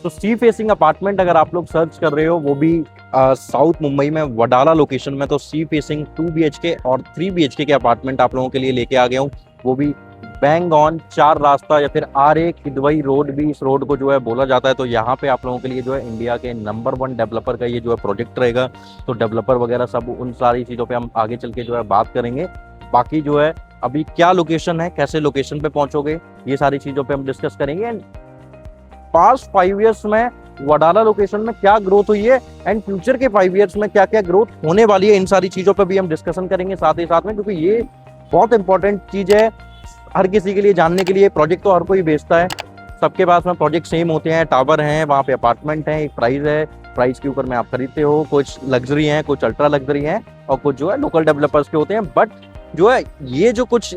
तो sea facing apartment अगर आप लोग सर्च कर रहे हो, वो भी साउथ मुंबई में वडाला लोकेशन में, तो सी फेसिंग 2 BHK और 3 BHK के अपार्टमेंट आप लोगों के लिए लेके आ गया हूँ। वो भी बैंग ऑन 4 रास्ता या फिर RA किदवई रोड भी इस रोड को जो है बोला जाता है। तो यहाँ पे आप लोगों के लिए जो है इंडिया के नंबर 1 डेवलपर का ये जो है प्रोजेक्ट रहेगा। तो डेवलपर वगैरह सब उन सारी चीज़ों पे हम आगे चल के जो है बात करेंगे। बाकी जो है अभी क्या लोकेशन है, कैसे लोकेशन पे पहुंचोगे, ये सारी चीज़ों पे हम डिस्कस करेंगे। एंड पास्ट 5 ईयर्स में वडाला लोकेशन में क्या ग्रोथ हुई है एंड फ्यूचर के 5 ईयर्स में क्या क्या ग्रोथ होने वाली है, इन सारी चीज़ों पे भी हम डिस्कशन करेंगे साथ ही साथ में, क्योंकि ये बहुत इंपॉर्टेंट चीज़ है हर किसी के लिए जानने के लिए। प्रोजेक्ट तो हर कोई बेचता है, सबके पास में प्रोजेक्ट सेम होते हैं, टावर हैं, वहाँ पे अपार्टमेंट हैं, एक प्राइस है, प्राइस के ऊपर में आप खरीदते हो। कुछ लग्जरी हैं, कुछ अल्ट्रा लग्जरी हैं और कुछ जो है लोकल डेवलपर्स के होते हैं। बट जो है ये जो कुछ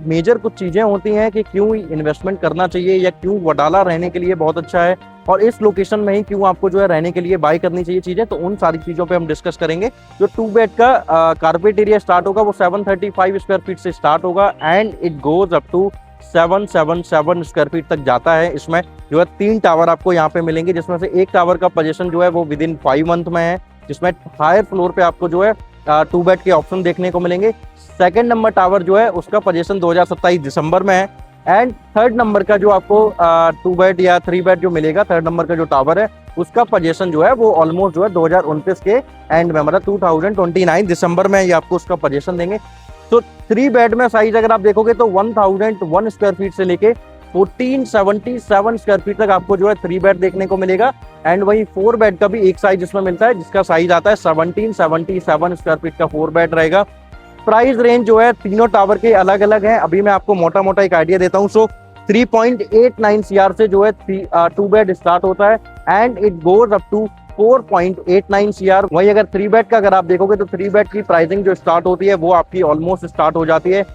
मेजर कुछ चीज़ें होती हैं कि क्यों इन्वेस्टमेंट करना चाहिए या क्यों वडाला रहने के लिए बहुत अच्छा है और इस लोकेशन में ही क्यों आपको जो है रहने के लिए बाय करनी चाहिए चीज़ें, तो उन सारी चीज़ों पे हम डिस्कस करेंगे। जो 2 बेड का कारपेट एरिया स्टार्ट होगा वो 735 स्क्वायर फीट से स्टार्ट होगा and it goes up to 777 square feet तक जाता है। इसमें जो है 3 टावर आपको यहाँ पे मिलेंगे, जिसमें से एक टावर का पोजीशन जो है वो विद इन 5 मंथ में है, जिसमें हायर फ्लोर पे आपको जो है 2 बेड के ऑप्शन देखने को मिलेंगे। सेकंड नंबर टावर जो है उसका पोजीशन 2027 दिसंबर में है एंड थर्ड नंबर का जो आपको 2 बेड या 3 बेड जो मिलेगा, थर्ड नंबर का जो टावर है उसका पोजीशन जो है वो ऑलमोस्ट जो है 2029 के एंड में, मतलब 2029 दिसंबर में ये आपको उसका पोजीशन देंगे। तो 3 बेड में साइज अगर आप देखोगे तो 1001 स्क्वायर फीट से लेके 1477 स्क्वायर फीट तक आपको जो है 3 बेड देखने को मिलेगा एंड वही 4 बेड का भी एक साइज इसमें मिलता है, जिसका साइज आता है 1777 स्क्वायर फीट का 4 बेड रहेगा। प्राइस रेंज जो है तीनों टावर के अलग अलग है, अभी मैं आपको मोटा मोटा एक आइडिया देता हूँ। सो 3.89 CR से जो है 2 बेड स्टार्ट होता है and it goes up to 4.89 CR। वही अगर 3 बेड का अगर आप देखोगे तो 3 बेड की प्राइसिंग जो स्टार्ट होती है वो आपकी ऑलमोस्ट स्टार्ट हो जाती है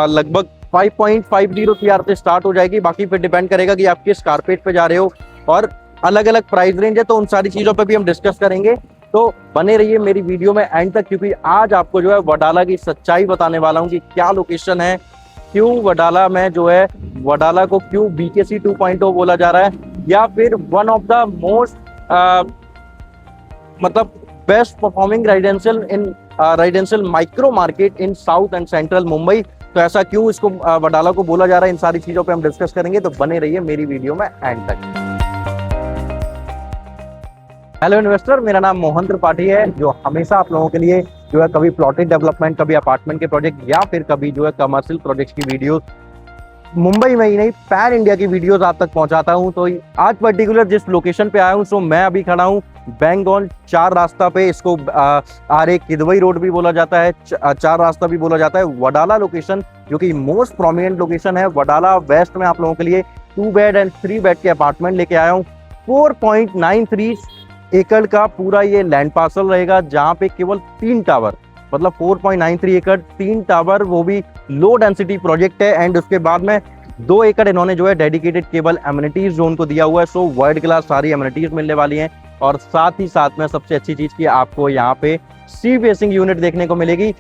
लगभग 5.50 CR से स्टार्ट हो जाएगी। बाकी फिर डिपेंड करेगा कि आप किस कारपेट पे जा रहे हो और अलग अलग प्राइस रेंज है, तो उन सारी चीजों पे भी हम डिस्कस करेंगे। तो बने रहिए मेरी वीडियो में एंड तक, क्योंकि आज आपको जो है वडाला की सच्चाई बताने वाला हूँ कि क्या लोकेशन है, क्यों वडाला में जो है वडाला को क्यों BKC 2.0 बोला जा रहा है, या फिर वन ऑफ द मोस्ट मतलब best performing residential micro market in south and central Mumbai. तो ऐसा क्यों इसको वडाला को बोला जा रहा है, इन सारी चीजों पे हम डिस्कस करेंगे। तो बने रहिए मेरी वीडियो में एंड तक। हेलो इन्वेस्टर, मेरा नाम मोहन त्रिपाठी है, जो हमेशा आप लोगों के लिए जो है कभी प्लॉटेड डेवलपमेंट, कभी अपार्टमेंट के प्रोजेक्ट या फिर कभी जो है कमर्शियल प्रोजेक्ट्स की वीडियोस मुंबई में ही नहीं पैन इंडिया की वीडियोस आप तक पहुंचाता हूं। तो आज पर्टिकुलर जिस लोकेशन पे आया हूं, सो मैं अभी खड़ा हूं बैंग ऑन 4 रास्ता पे, इसको RA किदवई रोड भी बोला जाता है, 4 रास्ता भी बोला जाता है। वडाला लोकेशन जो कि मोस्ट प्रोमिनेंट लोकेशन है, वडाला वेस्ट में आप लोगों के लिए 2 बेड एंड 3 बेड के अपार्टमेंट लेके आया हूँ। 4.93 एकड़ का पूरा ये लैंड पार्सल रहेगा, जहाँ पे केवल 3 टावर, मतलब 4.93 एकड़ 3 टावर, वो भी लो डेंसिटी प्रोजेक्ट है एंड उसके बाद में 2 एकड़ इन्होंने जो है डेडिकेटेड केबल एमिनिटीज जोन को दिया हुआ है। सो वर्ल्ड क्लास सारी एमिनिटीज मिलने वाली हैं और साथ ही साथ में सबसे अच्छी चीज की आपको यहाँ पे सी फेसिंग यूनिट देखने को मिलेगी।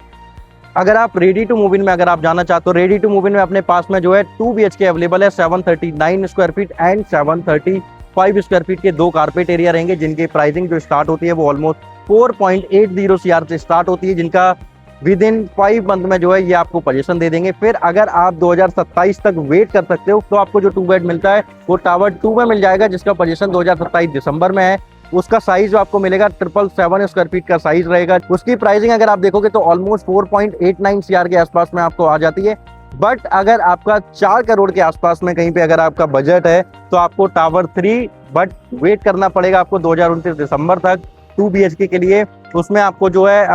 अगर आप रेडी टू मूव इन में अगर आप जाना चाहते हो, रेडी टू मूव इन में अपने पास में जो है 2 BHK अवेलेबल है, 739 square feet and 735 square feet के 2 कारपेट एरिया रहेंगे, जिनकी प्राइसिंग जो स्टार्ट होती है वो ऑलमोस्ट 4.80 CR से स्टार्ट होती है, जिनका विद इन 5 मंथ में जो है ये आपको पोजीशन दे देंगे। फिर अगर आप 2027 तक वेट कर सकते हो तो आपको जो 2 बेड मिलता है वो टावर 2 में मिल जाएगा, जिसका पोजीशन 2027 दिसंबर में है। उसका साइज जो आपको मिलेगा 777 स्क्वायर फीट का साइज रहेगा। उसकी प्राइसिंग अगर आप देखोगे तो ऑलमोस्ट 4.89 CR के आसपास में आपको आ जाती है। बट अगर आपका 4 करोड़ के आसपास में कहीं पे अगर आपका बजट है तो आपको टावर 3, बट वेट करना पड़ेगा आपको 2029 दिसंबर तक 2 BHK के लिए। उसमें आपको जो है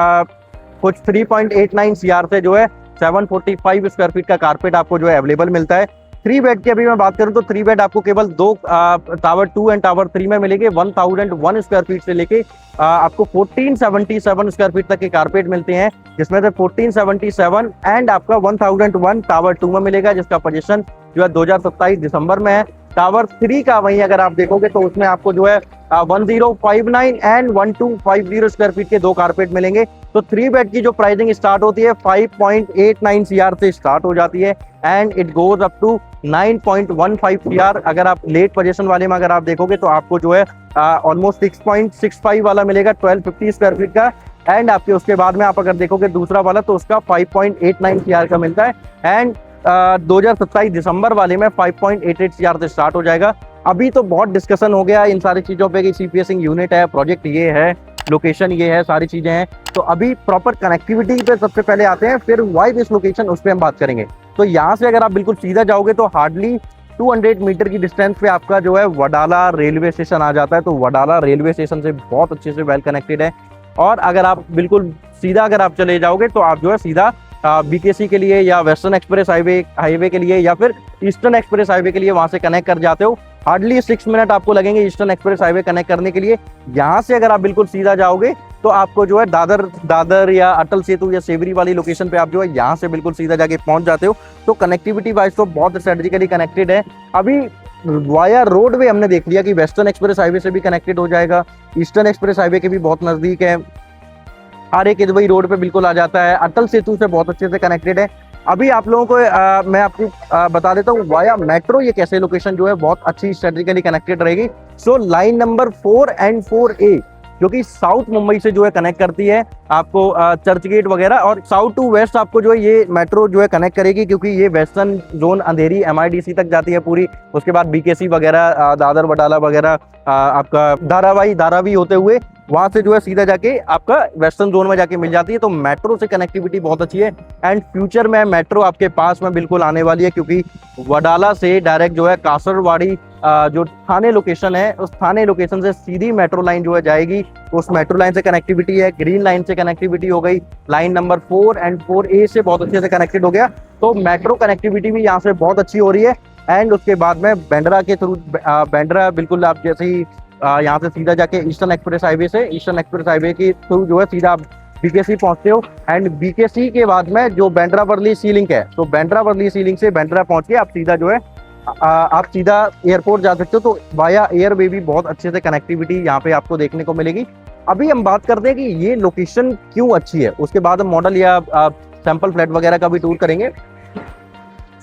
कुछ 3.89 CR से जो है 745 स्क्वायर फीट का कारपेट आपको जो है अवेलेबल मिलता है। 3 बेड की अभी मैं बात करूं तो 3 बेड आपको केवल 2 टावर 2 एंड टावर 3 में मिलेंगे। 1001 स्क्वायर फीट से लेके आपको 1477 स्क्वायर फीट तक के कारपेट मिलते हैं, जिसमें से 1477 एंड आपका 1001 टावर 2 में मिलेगा, जिसका पोजीशन जो है 2027 दिसंबर में है। टावर 3 का वहीं अगर आप देखोगे तो उसमें आपको जो है 1059 एंड 1250 स्क्वायर फीट के 2 कारपेट मिलेंगे। तो 3 बेड की जो प्राइसिंग स्टार्ट होती है 5.89 CR से स्टार्ट हो जाती है and it goes up to 9.15 CR। अगर आप लेट पोजीशन वाले में अगर आप देखोगे तो आपको जो है ऑलमोस्ट 6.65 वाला मिलेगा 1250 स्क्वायर फीट का। एंड आपके उसके बाद में आप अगर देखोगे दूसरा वाला तो उसका 5.89 CR का मिलता है एंड 2027 दिसंबर वाले में 5.88 CR से स्टार्ट हो जाएगा। अभी तो बहुत डिस्कशन हो गया इन सारी चीजों पे कि सीफेसिंग यूनिट है, प्रोजेक्ट ये है, लोकेशन ये है, सारी चीजें हैं। तो अभी प्रॉपर कनेक्टिविटी पे सबसे पहले आते हैं, फिर वाई बेस लोकेशन उस पर हम बात करेंगे। तो यहाँ से अगर आप बिल्कुल सीधा जाओगे तो हार्डली 200 मीटर की डिस्टेंस पे आपका जो है वडाला रेलवे स्टेशन आ जाता है। तो वडाला रेलवे स्टेशन से बहुत अच्छे से वेल कनेक्टेड है। और अगर आप बिल्कुल सीधा अगर आप चले जाओगे तो आप जो है सीधा बीकेसी के लिए या वेस्टर्न एक्सप्रेस हाईवे के लिए या फिर ईस्टर्न एक्सप्रेस हाईवे के लिए वहां से कनेक्ट कर जाते हो। हार्डली 6 मिनट आपको लगेंगे ईस्टर्न एक्सप्रेस हाईवे कनेक्ट करने के लिए। यहाँ से अगर आप बिल्कुल सीधा जाओगे तो आपको जो है दादर या अटल सेतु या सेवरी वाली लोकेशन पे आप जो है यहाँ से बिल्कुल सीधा जाके पहुंच जाते हो। तो कनेक्टिविटी वाइज तो बहुत स्ट्रेटेजिकली कनेक्टेड है। अभी वाया रोड वे हमने देख लिया कि वेस्टर्न एक्सप्रेस हाईवे से भी कनेक्टेड हो जाएगा, ईस्टर्न एक्सप्रेस हाईवे के भी बहुत नजदीक है, आर के दुबई रोड पे बिल्कुल आ जाता है, अटल सेतु से बहुत अच्छे से कनेक्टेड है। अभी आप लोगों को मैं आपको बता देता हूँ वाया मेट्रो ये कैसे लोकेशन जो है बहुत अच्छी स्ट्रेटेजिकली कनेक्टेड रहेगी। So line number 4 and 4A जो कि साउथ मुंबई से जो है कनेक्ट करती है आपको चर्च गेट वगैरह, और साउथ टू वेस्ट आपको जो है ये मेट्रो जो है कनेक्ट करेगी क्योंकि ये वेस्टर्न जोन अंधेरी MIDC तक जाती है पूरी। उसके बाद बीकेसी वगैरह दादर वडाला वगैरह आपका धारावी होते हुए वहां से जो है सीधा जाके आपका वेस्टर्न जोन में जाके मिल जाती है। तो मेट्रो से कनेक्टिविटी बहुत अच्छी है एंड फ्यूचर में मेट्रो आपके पास में बिल्कुल आने वाली है क्योंकि वडाला से डायरेक्ट जो है कासरवाड़ी जो थाने लोकेशन है उस थाने लोकेशन से सीधी मेट्रो लाइन जो है जाएगी। उस मेट्रो लाइन से कनेक्टिविटी है, ग्रीन लाइन से कनेक्टिविटी हो गई, लाइन नंबर 4 एंड 4A से बहुत अच्छे से कनेक्टेड हो गया। तो मेट्रो कनेक्टिविटी भी यहाँ से बहुत अच्छी हो रही है। एंड उसके बाद में बैंड्रा के थ्रू बैंड्रा बिल्कुल आप जैसे ही यहाँ से सीधा जाके ईस्टर्न एक्सप्रेस हाईवे के थ्रू जो है सीधा आप बीकेसी पहुंचते हो एंड बीकेसी के बाद में जो बैंड्रा वर्ली सी लिंक है तो बैंड्रा वर्ली सी लिंक से बैंड्रा पहुंच के आप सीधा जो है आप सीधा एयरपोर्ट जा सकते हो। तो वाया एयरवे भी बहुत अच्छे से कनेक्टिविटी यहाँ पे आपको देखने को मिलेगी। अभी हम बात करते हैं कि ये लोकेशन क्यों अच्छी है, उसके बाद हम मॉडल या सैंपल फ्लैट वगैरह का भी टूर करेंगे।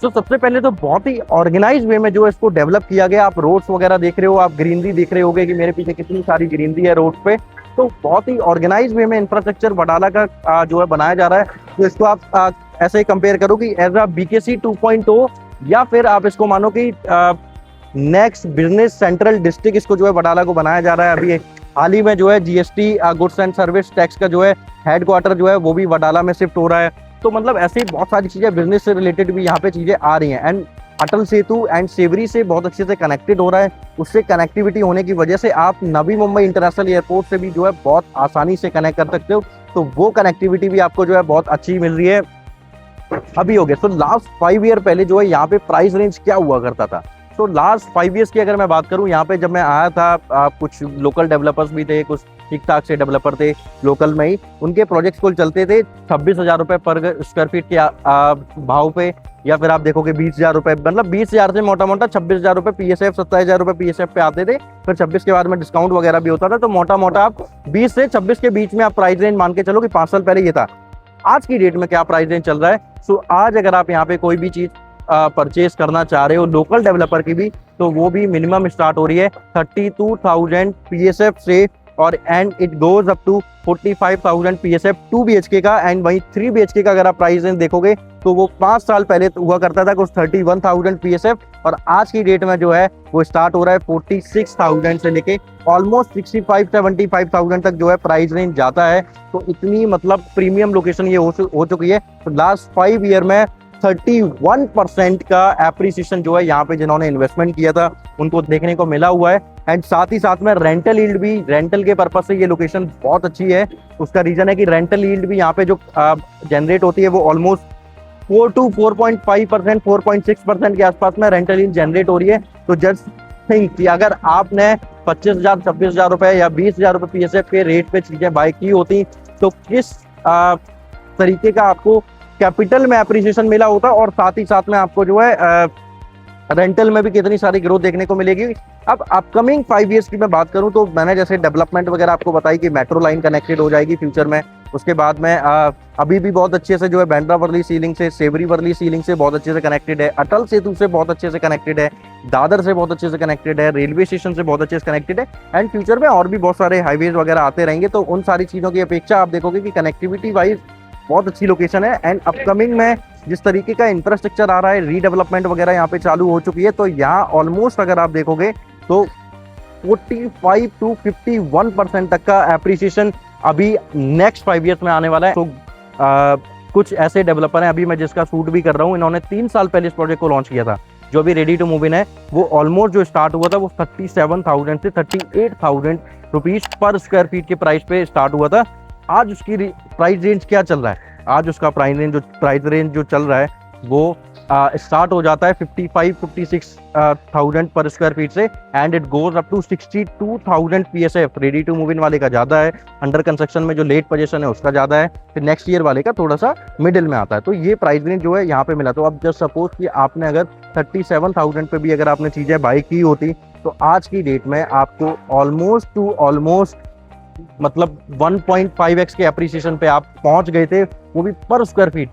तो सबसे पहले तो बहुत ही ऑर्गेनाइज वे में जो है इसको डेवलप किया गया। आप रोड्स वगैरह देख रहे हो, आप ग्रीनरी देख रहे होगे कि मेरे पीछे कितनी सारी ग्रीनरी है रोड पे। तो बहुत ही ऑर्गेनाइज वे में इंफ्रास्ट्रक्चर वडाला का जो है बनाया जा रहा है। तो इसको आप ऐसे ही कंपेयर करो कि एज अ BKC 2.0 या फिर आप इसको मानो कि नेक्स्ट बिजनेस सेंट्रल डिस्ट्रिक्ट इसको जो है वडाला को बनाया जा रहा है। अभी हाल ही में जो है GST goods and service tax का जो है हेडक्वार्टर जो है वो भी वडाला में शिफ्ट हो रहा है। तो मतलब ऐसे ही बहुत सारी चीजें बिजनेस से रिलेटेड भी यहाँ पे चीजें आ रही हैं। एंड अटल सेतु एंड सेवरी से बहुत अच्छे से कनेक्टेड हो रहा है। उससे कनेक्टिविटी होने की वजह से आप नवी मुंबई इंटरनेशनल एयरपोर्ट से भी जो है बहुत आसानी से कनेक्ट कर सकते हो। तो वो कनेक्टिविटी भी आपको जो है बहुत अच्छी मिल रही है अभी हो गया। तो लास्ट 5 ईयर पहले जो है यहाँ पे प्राइस रेंज क्या हुआ करता था। तो लास्ट 5 ईयर्स की अगर मैं बात करूँ यहाँ पे जब मैं आया था कुछ लोकल डेवलपर्स भी थे, कुछ ठीक ठाक से डेवलपर थे लोकल में ही, उनके प्रोजेक्ट्स को चलते थे 26,000 रुपए पर स्क्वायर फीट के भाव पे, या फिर आप देखोगे 20,000 रुपए, मतलब 20,000 से मोटा मोटा 26,000 रुपए PSF 27,000 रुपए PSF पे आते थे। फिर 26 के बाद में डिस्काउंट वगैरह भी होता था। तो मोटा मोटा आप 20 से 26 के बीच में आप प्राइस रेंज मान के चलो कि 5 साल पहले ये था। आज की डेट में क्या प्राइस रेंज चल रहा है। सो आज अगर आप यहाँ पे कोई भी चीज परचेज करना चाह रहे हो लोकल डेवलपर की भी, तो वो भी मिनिमम स्टार्ट हो रही है 32,000 PSF से, और and it goes up to 45,000 PSF 2 BHK का। एंड वहीं 3 BHK का अगर आप प्राइस रेंज देखोगे तो वो 5 साल पहले हुआ करता था कुछ 31,000 PSF, और आज की डेट में जो है वो स्टार्ट हो रहा है 46,000 से लेके ऑलमोस्ट 65-75,000 तक जो है प्राइस रेंज जाता है। तो इतनी मतलब प्रीमियम लोकेशन ये हो चुकी है। तो लास्ट 5 ईयर में 31% का एप्रिसिएशन जो है यहाँ पे जिन्होंने इन्वेस्टमेंट किया था उनको देखने को मिला हुआ है। एंड साथ ही साथ में रेंटल यील्ड भी, रेंटल के पर्पज से ये लोकेशन बहुत अच्छी है। उसका रीजन है कि रेंटल यील्ड भी यहाँ पे जो जनरेट होती है वो ऑलमोस्ट 4 to 4.5%, 4.6% के आसपास में रेंटल यील्ड जनरेट हो रही है। तो जस्ट थिंक कि अगर आपने 25,000, 26,000 रुपए या 20,000 रुपए PSF के रेट पे चीजें बाय की होती तो किस तरीके का आपको कैपिटल में एप्रिसिएशन मिला होता, और साथ ही साथ में आपको जो है रेंटल में भी कितनी सारी ग्रोथ देखने को मिलेगी। अब अपकमिंग 5 ईयर्स की मैं बात करूं तो मैंने जैसे डेवलपमेंट वगैरह आपको बताई कि मेट्रो लाइन कनेक्टेड हो जाएगी फ्यूचर में। उसके बाद में अभी भी बहुत अच्छे से जो है बांद्रा वर्ली सीलिंग से, सेवरी वर्ली सीलिंग से बहुत अच्छे से कनेक्टेड है, अटल सेतु से बहुत अच्छे से कनेक्टेड है, दादर से बहुत अच्छे से कनेक्टेड है, रेलवे स्टेशन से बहुत अच्छे से कनेक्टेड है। एंड फ्यूचर में और भी बहुत सारे हाईवेज वगैरह आते रहेंगे, तो उन सारी चीज़ों की अपेक्षा आप देखोगे कि कनेक्टिविटी वाइज बहुत अच्छी लोकेशन है। एंड अपकमिंग में जिस तरीके का इंफ्रास्ट्रक्चर आ रहा है, रीडेवलपमेंट वगैरह यहाँ पे चालू हो चुकी है, तो यहाँ ऑलमोस्ट अगर आप देखोगे तो 45 to 51% तक का एप्रिसिएशन अभी नेक्स्ट 5 ईयर्स में आने वाला है। तो कुछ ऐसे डेवलपर हैं, अभी मैं जिसका शूट भी कर रहा हूँ, इन्होंने 3 साल पहले इस प्रोजेक्ट को लॉन्च किया था। जो अभी रेडी टू मूव इन है वो ऑलमोस्ट जो स्टार्ट हुआ था वो 37,000 से 38,000 रुपीज पर स्क्वायर फीट के प्राइस पे स्टार्ट हुआ था। आज उसकी प्राइस रेंज क्या चल रहा है? आज उसका प्राइस रेंज जो चल रहा है वो स्टार्ट हो जाता है 55-56,000 पर स्क्वायर फीट से, and it goes up to 62,000 PSF। Ready to move in वाले का ज़्यादा है, अंडर कंस्ट्रक्शन में जो लेट पोजीशन है उसका ज़्यादा है, फिर नेक्स्ट ईयर वाले का थोड़ा सा मिडिल में आता है। तो ये प्राइस रेंज जो है यहाँ पे मिला। तो अब जस्ट सपोज कि आपने अगर 37,000 पे भी अगर आपने चीज़ें बाई की होती तो आज की डेट में आपको ऑलमोस्ट मतलब 1.5x के एप्रिसिएशन पे आप पहुंच गए थे, वो भी पर स्क्वायर फीट।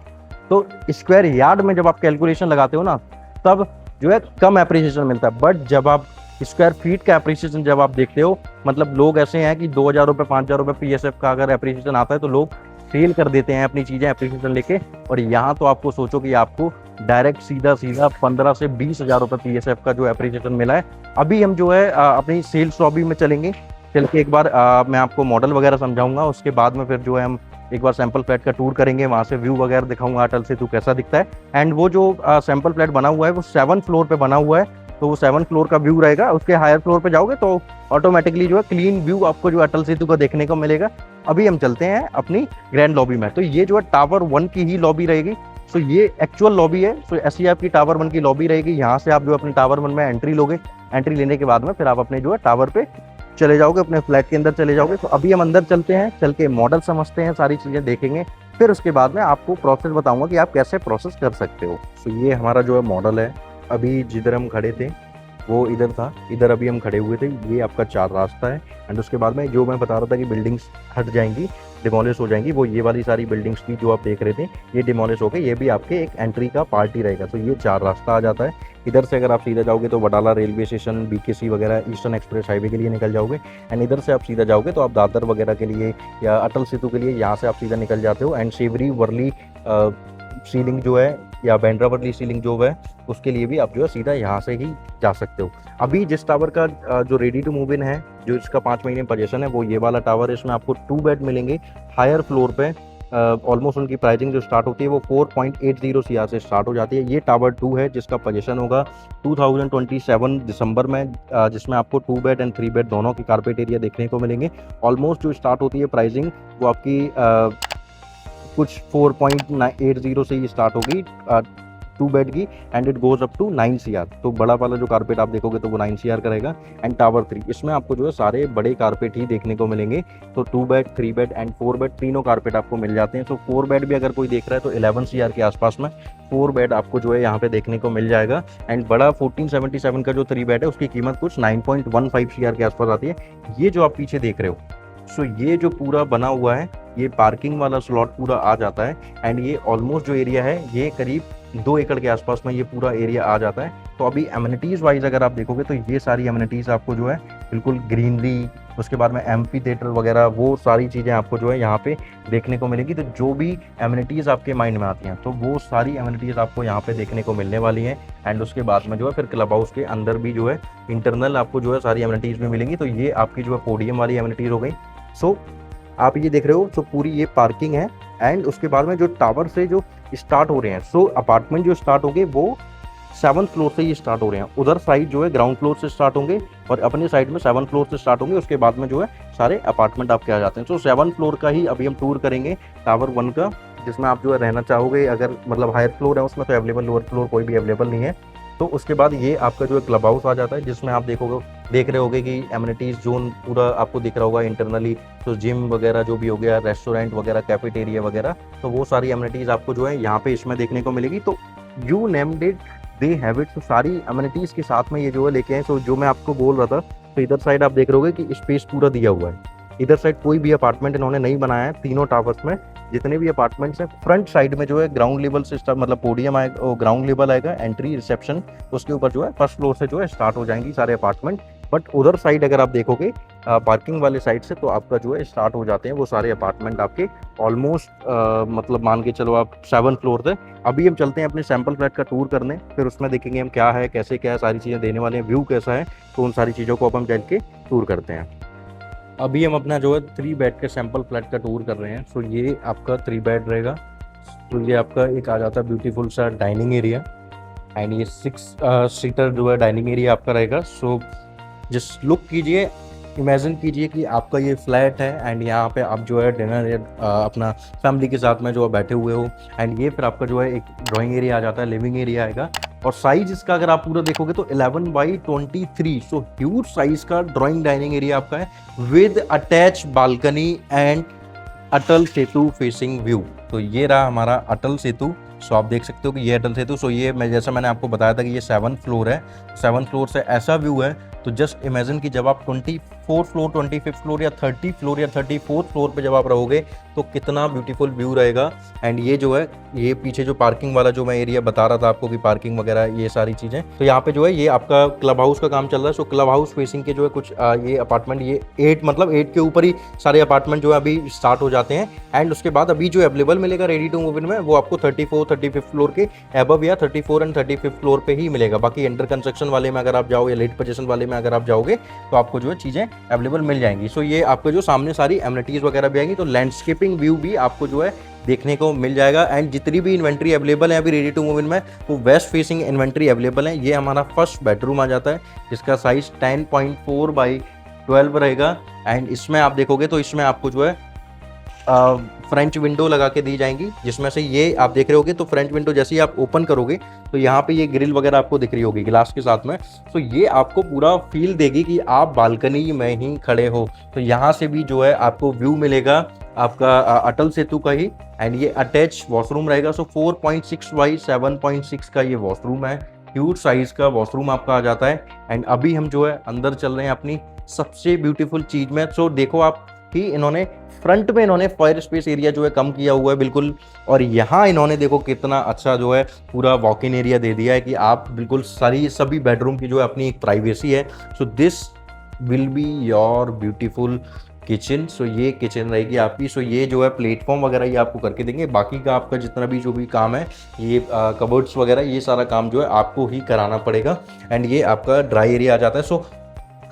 तो स्क्वायर यार्ड में जब आप कैलकुलेशन लगाते हो ना तब जो है कम एप्रिसिएशन मिलता है, बट जब आप स्क्वायर फीट का एप्रिसिएशन जब आप देखते हो, मतलब लोग ऐसे हैं कि 2,000 रुपये 5,000 रुपये PSF का अगर एप्रिसिएशन आता है तो लोग सेल कर देते हैं अपनी चीज़ें एप्रिसिएशन लेके। और यहाँ तो आपको सोचो कि आपको डायरेक्ट सीधा 15 से 20,000 रुपये PSF का जो एप्रिसिएशन मिला है। अभी हम जो है अपनी सेल्स लॉबी में चलेंगे, चल के एक बार मैं आपको मॉडल वगैरह समझाऊंगा। उसके बाद में फिर जो है हम एक बार सैंपल फ्लैट का टूर करेंगे, वहाँ से व्यू वगैरह दिखाऊंगा अटल सेतु कैसा दिखता है। एंड वो जो सैंपल फ्लैट बना हुआ है वो 7th फ्लोर पे बना हुआ है, तो वो 7th फ्लोर का व्यू रहेगा। उसके हायर फ्लोर पे जाओगे तो ऑटोमेटिकली जो है क्लीन व्यू आपको जो अटल सेतु का देखने को मिलेगा। अभी हम चलते हैं अपनी ग्रैंड लॉबी में। तो ये जो है टावर 1 की ही लॉबी रहेगी। सो ये एक्चुअल लॉबी है। सो ऐसी आपकी टावर 1 की लॉबी रहेगी। यहाँ से आप जो अपने टावर 1 में एंट्री लोगे, एंट्री लेने के बाद में फिर आप अपने जो है टावर पे चले जाओगे, अपने फ्लैट के अंदर चले जाओगे। तो अभी हम अंदर चलते हैं, चल के मॉडल समझते हैं, सारी चीज़ें देखेंगे, फिर उसके बाद में आपको प्रोसेस बताऊंगा कि आप कैसे प्रोसेस कर सकते हो। तो ये हमारा जो है मॉडल है। अभी जिधर हम खड़े थे वो इधर था, इधर अभी हम खड़े हुए थे। ये आपका 4 रास्ता है। एंड उसके बाद में जो मैं बता रहा था कि बिल्डिंग्स हट जाएंगी, डिमोलिश हो जाएंगी, वो ये वाली सारी बिल्डिंग्स की जो आप देख रहे थे ये डिमोलिश हो गई। ये भी आपके एक एंट्री का पार्ट ही रहेगा। तो ये 4 रास्ता आ जाता है। इधर से अगर आप सीधा जाओगे तो वडाला रेलवे स्टेशन, BKC वगैरह, ईस्टर्न एक्सप्रेस हाईवे के लिए निकल जाओगे। एंड इधर से आप सीधा जाओगे तो आप दादर वगैरह के लिए या अटल सेतु के लिए यहाँ से आप सीधा निकल जाते हो। एंड सेवरी वर्ली सीलिंग जो है या बांद्रा वर्ली सीलिंग जो है उसके लिए भी आप जो है सीधा यहाँ से ही जा सकते हो। अभी जिस टावर का जो रेडी टू मूव इन है, जो इसका 5 महीने पोजीशन है, वो ये वाला टावर है। इसमें आपको 2 बेड मिलेंगे हायर फ्लोर पे। ऑलमोस्ट उनकी प्राइसिंग जो स्टार्ट होती है वो 4.80 CR से स्टार्ट हो जाती है। ये टावर 2 है जिसका पोजीशन होगा 2027 दिसंबर में, जिसमें आपको 2 बेड एंड 3 बेड दोनों के कारपेट एरिया देखने को मिलेंगे। ऑलमोस्ट जो स्टार्ट होती है प्राइसिंग वो आपकी कुछ 4.80 से ही स्टार्ट होगी 2 बेड की, and it goes up to 9 CR। तो बड़ा वाला जो कारपेट आप देखोगे तो वो 9 CR का रहेगा। एंड टावर 3 इसमें आपको जो है सारे बड़े कारपेट ही देखने को मिलेंगे। तो 2 बेड, 3 बेड एंड 4 बेड तीनों कारपेट आपको मिल जाते हैं। तो 4 बेड भी अगर कोई देख रहा है तो 11 CR के आसपास में 4 बेड आपको जो है यहाँ पे देखने को मिल जाएगा। एंड बड़ा 1477 का जो 3 बेड है उसकी कीमत कुछ 9.15 CR के आसपास आती है। ये जो आप पीछे देख रहे हो, सो ये जो पूरा बना हुआ है ये पार्किंग वाला स्लॉट पूरा आ जाता है। एंड ये ऑलमोस्ट जो एरिया है ये करीब 2 एकड़ के आसपास में ये पूरा एरिया आ जाता है। तो अभी एमिनिटीज़ वाइज अगर आप देखोगे तो ये सारी एमिनिटीज़ आपको जो है बिल्कुल ग्रीनरी, उसके बाद में एम्फी थिएटर वगैरह, वो सारी चीज़ें आपको जो है यहाँ पे देखने को मिलेगी। तो जो भी एमिनिटीज़ आपके माइंड में आती हैं तो वो सारी एमिनिटीज़ आपको यहाँ पे देखने को मिलने वाली हैं। एंड उसके बाद में जो है फिर क्लब हाउस के अंदर भी जो है इंटरनल आपको जो है सारी एमिनिटीज़ भी मिलेंगी। तो ये आपकी जो है पोडियम वाली एमिनिटीज़ हो गई। सो आप ये देख रहे हो, तो पूरी ये पार्किंग है। एंड उसके बाद में जो टावर से जो स्टार्ट हो रहे हैं, सो अपार्टमेंट जो स्टार्ट होंगे वो 7th फ्लोर से ही स्टार्ट हो रहे हैं। उधर साइड जो है ग्राउंड फ्लोर से स्टार्ट होंगे और अपने साइड में 7th फ्लोर से स्टार्ट होंगे। उसके बाद में जो है सारे अपार्टमेंट आपके आ जाते हैं। सो 7th फ्लोर का ही अभी हम टूर करेंगे, टावर 1 का, जिसमें आप जो है रहना चाहोगे। अगर मतलब हायर फ्लोर है उसमें तो अवेलेबल, लोअर फ्लोर कोई भी अवेलेबल नहीं है। तो उसके बाद ये आपका जो है क्लब हाउस आ जाता है, जिसमें आप देख रहे होगे कि एमिनिटीज़ जोन पूरा आपको दिख रहा होगा इंटरनली। तो जिम वगैरह जो भी हो गया, रेस्टोरेंट वगैरह, कैफेटेरिया वगैरह, तो वो सारी एमिनिटीज़ आपको जो है यहाँ पे इसमें देखने को मिलेगी। तो you named it they have it. तो सारी अमेनिटीज़ के साथ में ये जो है लेके आए। सो जो मैं आपको बोल रहा था, तो इधर साइड आप देख रहे कि स्पेस पूरा दिया हुआ है। इधर साइड कोई भी अपार्टमेंट इन्होंने नहीं बनाया है। तीनों टावर्स में जितने भी अपार्टमेंट्स हैं, फ्रंट साइड में जो है ग्राउंड लेवल से स्टार्ट, मतलब पोडियम आएगा, ग्राउंड लेवल आएगा, एंट्री रिसेप्शन, उसके ऊपर जो है फर्स्ट फ्लोर से जो है स्टार्ट हो जाएंगी सारे अपार्टमेंट। बट उधर साइड अगर आप देखोगे पार्किंग वाले साइड से, तो आपका जो है स्टार्ट हो जाते हैं वो सारे अपार्टमेंट आपके ऑलमोस्ट मतलब मान के चलो आप 7 फ्लोर थे। अभी हम चलते हैं अपने सैंपल फ्लैट का टूर करने, फिर उसमें देखेंगे हम क्या है, कैसे क्या है, सारी चीज़ें देने वाले हैं, व्यू कैसा है, तो उन सारी चीज़ों को अब हम चल के टूर करते हैं। अभी हम अपना जो है 3 बेड के सैंपल फ्लैट का टूर कर रहे हैं। सो ये आपका 3 बेड रहेगा। तो ये आपका एक आ जाता है ब्यूटीफुल सा डाइनिंग एरिया, एंड ये 6 सीटर जो है डाइनिंग एरिया आपका रहेगा। सो जस्ट लुक कीजिए, इमेजिन कीजिए कि आपका ये फ्लैट है एंड यहाँ पे आप जो है डिनर अपना फैमिली के साथ में जो है बैठे हुए हो। एंड ये फिर आपका जो है एक ड्राइंग एरिया आ जाता है, लिविंग एरिया आएगा। और साइज इसका अगर आप पूरा देखोगे तो 11/23, सो ह्यूज साइज का ड्राइंग डाइनिंग एरिया आपका है, with attach balcony and Atal Setu facing view. तो ये रहा हमारा अटल सेतु। सो आप देख सकते हो कि ये अटल सेतु। सो ये जैसा मैंने आपको बताया था कि ये 7 फ्लोर है, 7 फ्लोर से ऐसा व्यू है। तो जस्ट इमेजिन कि जब आप 24 फ्लोर, 25 फ्लोर या 30 फ्लोर या 34 फ्लोर पे जब आप रहोगे तो कितना ब्यूटीफुल व्यू रहेगा। एंड ये जो है, ये पीछे जो पार्किंग वाला जो मैं एरिया बता रहा था आपको कि पार्किंग वगैरह ये सारी चीज़ें, तो यहाँ पे जो है ये आपका क्लब हाउस का काम चल रहा है। सो क्लब हाउस फेसिंग के जो है कुछ ये अपार्टमेंट, ये 8 मतलब 8 के ऊपर ही सारे अपार्टमेंट जो है अभी स्टार्ट हो जाते हैं। एंड उसके बाद अभी जो अवेलेबल मिलेगा रेडी टू मूव इन में, वो आपको 34, 35 फ्लोर के एबव या 34 एंड 35 फ्लोर पे ही मिलेगा। बाकी अंडर कंस्ट्रक्शन वाले में अगर आप जाओ या लेट पोजीशन वाले में अगर आप जाओगे तो आपको जो है चीज़ें अवेलेबल मिल जाएंगी। सो ये आपको जो सामने सारी एमिनिटीज़ वगैरह भी आएंगी, तो लैंडस्केपिंग व्यू भी आपको जो है देखने को मिल जाएगा। एंड जितनी भी इन्वेंट्री अवेलेबल है अभी रेडी टू मूव इन में, वो वेस्ट फेसिंग इन्वेंट्री अवेलेबल है। ये हमारा फर्स्ट बेडरूम आ जाता है, जिसका साइज 10.4/12 रहेगा। एंड इसमें आप देखोगे तो इसमें आपको जो है फ्रेंच विंडो लगा के दी जाएंगी, जिसमें से ये आप देख रहे होगे तो फ्रेंच विंडो जैसे ही आप ओपन करोगे तो यहाँ पे ये ग्रिल वगैरह आपको दिख रही होगी ग्लास के साथ में। तो ये आपको पूरा फील देगी कि आप बालकनी में ही खड़े हो। तो यहाँ से भी जो है आपको व्यू मिलेगा आपका अटल सेतु का ही। एंड ये अटैच वॉशरूम रहेगा। सो 4.6x7.6 का ये वॉशरूम है, ह्यूज साइज का वॉशरूम आपका आ जाता है। एंड अभी हम जो है अंदर चल रहे हैं अपनी सबसे ब्यूटीफुल चीज में। सो देखो आप कि इन्होंने फ्रंट में इन्होंने फायर स्पेस एरिया जो है कम किया हुआ है बिल्कुल, और यहाँ इन्होंने देखो कितना अच्छा जो है पूरा वॉक इन एरिया दे दिया है कि आप बिल्कुल सभी बेडरूम की जो है अपनी एक प्राइवेसी है। So this will be your beautiful kitchen. So ये किचन रहेगी आपकी। सो ये जो है प्लेटफॉर्म वगैरह ये आपको करके देंगे। बाकी का आपका जितना भी जो भी काम है, ये कबर्ड्स वगैरह ये सारा काम जो है आपको ही कराना पड़ेगा। एंड ये आपका ड्राई एरिया आ जाता है। सो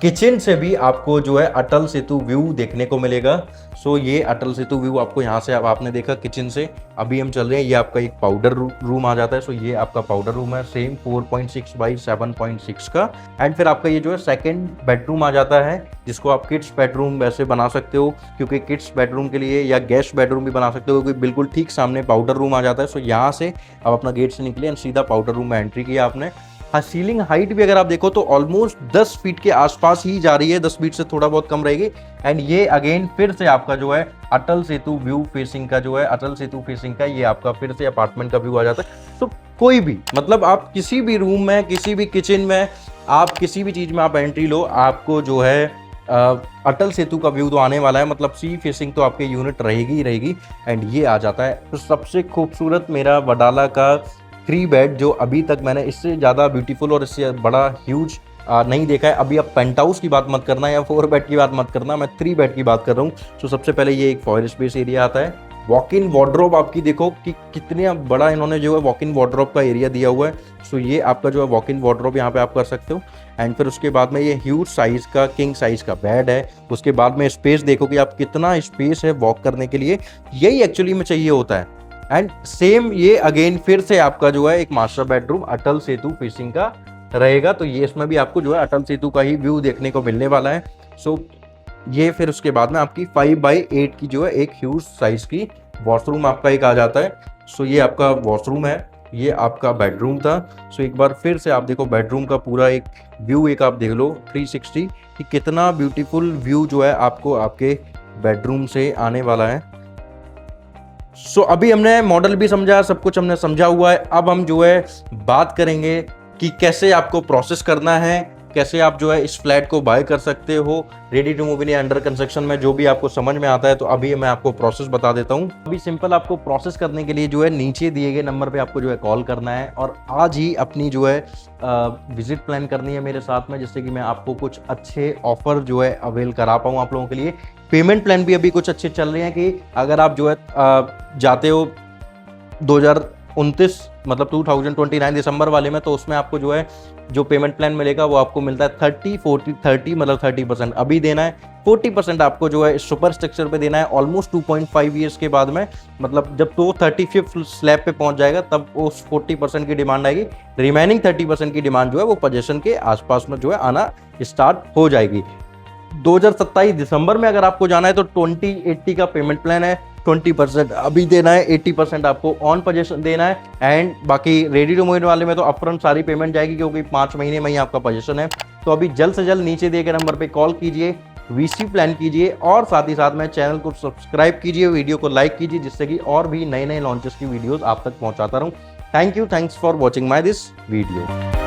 किचन से भी आपको जो है अटल सेतु व्यू देखने को मिलेगा। सो ये अटल सेतु व्यू आपको यहाँ से, अब आपने देखा किचन से। अभी हम चल रहे हैं, ये आपका एक पाउडर रूम आ जाता है। सो ये आपका पाउडर रूम है, सेम 4.6x7.6 का। एंड फिर आपका ये जो है सेकंड बेडरूम आ जाता है, जिसको आप किड्स बेडरूम वैसे बना सकते हो, क्योंकि किड्स बेडरूम के लिए या गेस्ट बेडरूम भी बना सकते हो, क्योंकि बिल्कुल ठीक सामने पाउडर रूम आ जाता है। सो यहाँ से आप अपना गेट से निकले एंड सीधा पाउडर रूम में एंट्री किया आपने। हाँ, सीलिंग हाइट भी अगर आप देखो तो ऑलमोस्ट 10 फीट के आसपास ही जा रही है, 10 फीट से थोड़ा बहुत कम रहेगी। एंड ये अगेन फिर से आपका जो है अटल सेतु व्यू फेसिंग का जो है, अटल सेतु फेसिंग का ये आपका फिर से अपार्टमेंट का व्यू आ जाता है। तो कोई भी मतलब आप किसी भी रूम में, किसी भी किचन में, आप किसी भी चीज में आप एंट्री लो, आपको जो है अटल सेतु का व्यू तो आने वाला है। मतलब सी फेसिंग तो आपके यूनिट रहेगी ही रहेगी। एंड ये आ जाता है तो सबसे खूबसूरत मेरा वडाला का 3 बेड, जो अभी तक मैंने इससे ज़्यादा ब्यूटीफुल और इससे बड़ा ह्यूज नहीं देखा है। अभी आप पेंट हाउस की बात मत करना या 4 बेड की बात मत करना, मैं 3 बेड की बात कर रहा हूँ। तो सबसे पहले ये एक फायर स्पेस एरिया आता है। वॉक इन वार्डरोब आपकी देखो कि कितने बड़ा इन्होंने जो है वॉक इन वार्डरोब का एरिया दिया हुआ है। सो ये आपका जो है वॉक इन वार्डरोब यहाँ पे आप कर सकते हो। एंड फिर उसके बाद में ये ह्यूज साइज का किंग साइज का बेड है। उसके बाद में स्पेस देखो कि आप कितना स्पेस है वॉक करने के लिए, यही एक्चुअली में चाहिए होता है। एंड सेम ये अगेन फिर से आपका जो है एक master bedroom Atal Setu facing का रहेगा। तो ये इसमें भी आपको जो है अटल सेतु का ही व्यू देखने को मिलने वाला है। सो ये फिर उसके बाद में आपकी 5/8 की जो है एक ह्यूज साइज की वॉशरूम आपका एक आ जाता है। सो ये आपका वॉशरूम है, ये आपका बेडरूम था। सो एक बार फिर से आप देखो बेडरूम का पूरा एक व्यू एक आप देख लो 360 कि कितना ब्यूटीफुल व्यू जो है आपको आपके बेडरूम से आने वाला है। सो अभी हमने मॉडल भी समझा, सब कुछ हमने समझा हुआ है। अब हम जो है बात करेंगे कि कैसे आपको प्रोसेस करना है, कैसे आप जो है इस फ्लैट को बाय कर सकते हो रेडी टू मूव इन या अंडर कंस्ट्रक्शन में, जो भी आपको समझ में आता है। तो अभी मैं आपको प्रोसेस बता देता हूँ। अभी सिंपल आपको प्रोसेस करने के लिए जो है नीचे दिए गए नंबर पे आपको जो है कॉल करना है और आज ही अपनी जो है विजिट प्लान करनी है मेरे साथ में, जिससे कि मैं आपको कुछ अच्छे ऑफर जो है अवेल करा पाऊँ आप लोगों के लिए। पेमेंट प्लान भी अभी कुछ अच्छे चल रहे हैं कि अगर आप जो है जाते हो 2029 मतलब 2029 दिसंबर वाले में, तो उसमें आपको जो है जो पेमेंट प्लान मिलेगा वो आपको मिलता है 30-40-30 मतलब 30% अभी देना है, 40% आपको जो है सुपर स्ट्रक्चर पे देना है ऑलमोस्ट 2.5 ईयर्स के बाद में। मतलब जब तो 35th स्लैब पे पहुंच जाएगा तब उस 40% की डिमांड आएगी, रिमेनिंग 30% की डिमांड जो है वो पोजीशन के आसपास में जो है आना स्टार्ट हो जाएगी। 2027 दिसंबर में अगर आपको जाना है तो 2080 का पेमेंट प्लान है, 20% अभी देना है, 80% आपको ऑन पोजीशन देना है एंड बाकी रेडी टू मूव इन वाले में तो अपफ्रंट सारी पेमेंट जाएगी क्योंकि 5 महीने में ही आपका पोजीशन है। तो अभी जल्द से जल्द नीचे दिए गए नंबर पे कॉल कीजिए, वीसी प्लान कीजिए और साथ ही साथ में चैनल को सब्सक्राइब कीजिए, वीडियो को लाइक कीजिए, जिससे कि और भी नए नए लॉन्चेस की वीडियोस आप तक पहुंचाता रहूं। Thank you, thanks for watching my this video.